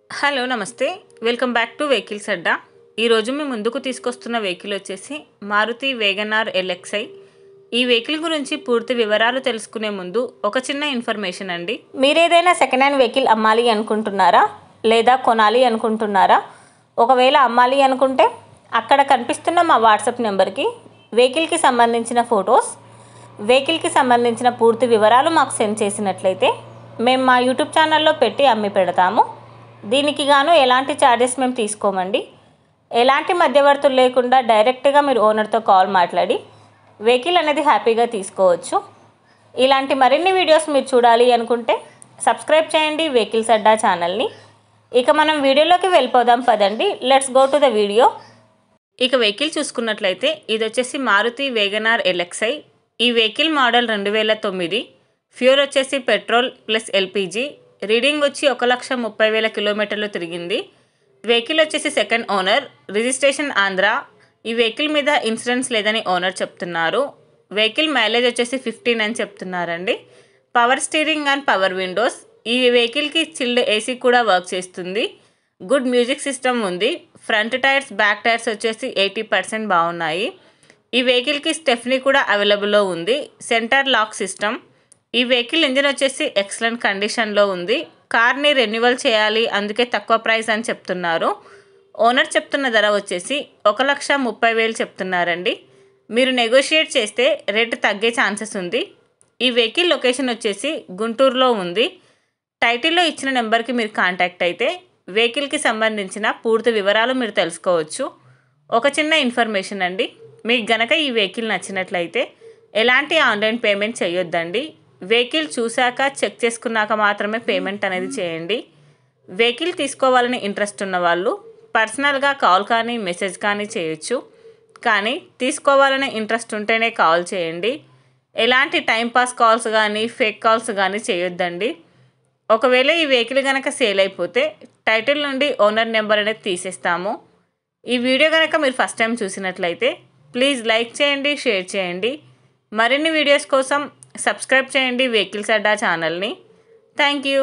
Hello నమస్తే welcome back to vehicles అడ్డా. ఈరోజు మేము ముందుకు తీసుకొస్తున్న వెహికల్ వచ్చేసి మారుతి వేగనార్ ఎల్ఎక్స్ఐ. ఈ వెహికల్ గురించి పూర్తి వివరాలు తెలుసుకునే ముందు ఒక చిన్న ఇన్ఫర్మేషన్ అండి. మీరు ఏదైనా సెకండ్ హ్యాండ్ వెహికల్ అమ్మాలి అనుకుంటున్నారా లేదా కొనాలి అనుకుంటున్నారా? ఒకవేళ అమ్మాలి అనుకుంటే అక్కడ కనిపిస్తున్న మా వాట్సాప్ నెంబర్కి వెహికల్కి సంబంధించిన ఫొటోస్, వెహికల్కి సంబంధించిన పూర్తి వివరాలు మాకు సెండ్ చేసినట్లయితే మేము మా యూట్యూబ్ ఛానల్లో పెట్టి అమ్మి పెడతాము. దీనికి గాను ఎలాంటి ఛార్జెస్ మేము తీసుకోమండి. ఎలాంటి మధ్యవర్తులు లేకుండా డైరెక్ట్గా మీరు ఓనర్తో కాల్ మాట్లాడి వెహికల్ అనేది హ్యాపీగా తీసుకోవచ్చు. ఇలాంటి మరిన్ని వీడియోస్ మీరు చూడాలి అనుకుంటే సబ్స్క్రైబ్ చేయండి వెహికల్స్ అడ్డా ఛానల్ని. ఇక మనం వీడియోలోకి వెళ్ళిపోదాం పదండి. Let's go to the video. ఇక వెహికల్ చూసుకున్నట్లయితే ఇది వచ్చేసి మారుతి వేగనార్ ఎల్ఎక్స్ఐ. ఈ వెహికల్ మోడల్ 2009. ఫ్యూల్ వచ్చేసి పెట్రోల్ ప్లస్ ఎల్పిజి. రీడింగ్ వచ్చి 1,30,000 కిలోమీటర్లు తిరిగింది. వెహికల్ వచ్చేసి సెకండ్ ఓనర్, రిజిస్ట్రేషన్ ఆంధ్ర. ఈ వెహికల్ మీద ఇన్సూరెన్స్ లేదని ఓనర్ చెప్తున్నారు. వెహికల్ మైలేజ్ వచ్చేసి 15 అని చెప్తున్నారండి. Power steering and power windows. ఈ వెహికల్కి చిల్డ్ ఏసీ కూడా వర్క్ చేస్తుంది. గుడ్ మ్యూజిక్ సిస్టమ్ ఉంది. ఫ్రంట్ టైర్స్, బ్యాక్ టైర్స్ వచ్చేసి 80% బాగున్నాయి. ఈ వెహికల్కి స్టెఫ్నీ కూడా అవైలబుల్లో ఉంది. Centre lock system. ఈ వెహికల్ ఇంజిన్ వచ్చేసి ఎక్సలెంట్ కండిషన్లో ఉంది. కార్ని రెన్యువల్ చేయాలి, అందుకే తక్కువ ప్రైస్ అని చెప్తున్నారు. ఓనర్ చెప్తున్న ధర వచ్చేసి 1,30,000 చెప్తున్నారండి. మీరు నెగోషియేట్ చేస్తే రేటు తగ్గే ఛాన్సెస్ ఉంది. ఈ వెహికల్ లొకేషన్ వచ్చేసి గుంటూరులో ఉంది. టైటిల్లో ఇచ్చిన నెంబర్కి మీరు కాంటాక్ట్ అయితే వెహికల్కి సంబంధించిన పూర్తి వివరాలు మీరు తెలుసుకోవచ్చు. ఒక చిన్న ఇన్ఫర్మేషన్ అండి, మీకు గనక ఈ వెహికల్ నచ్చినట్లయితే ఎలాంటి ఆన్లైన్ పేమెంట్ చేయొద్దండి. వెహికల్ చూశాక చెక్ చేసుకున్నాక మాత్రమే పేమెంట్ అనేది చేయండి. వెహికల్ తీసుకోవాలని ఇంట్రెస్ట్ ఉన్న వాళ్ళు పర్సనల్గా కాల్ కానీ మెసేజ్ కానీ చేయొచ్చు. కానీ తీసుకోవాలనే ఇంట్రెస్ట్ ఉంటేనే కాల్ చేయండి. ఎలాంటి టైంపాస్ కాల్స్ కానీ ఫేక్ కాల్స్ కానీ చేయొద్దండి. ఒకవేళ ఈ వెహికల్ కనుక సేల్ అయిపోతే టైటిల్ నుండి ఓనర్ నెంబర్ అనేది తీసేస్తాము. ఈ వీడియో కనుక మీరు ఫస్ట్ టైం చూసినట్లయితే ప్లీజ్ లైక్ చేయండి, షేర్ చేయండి. మరిన్ని వీడియోస్ కోసం సబ్స్క్రైబ్ చేయండి వెహికల్స్ అడ్డా ఛానల్ని. Thank you.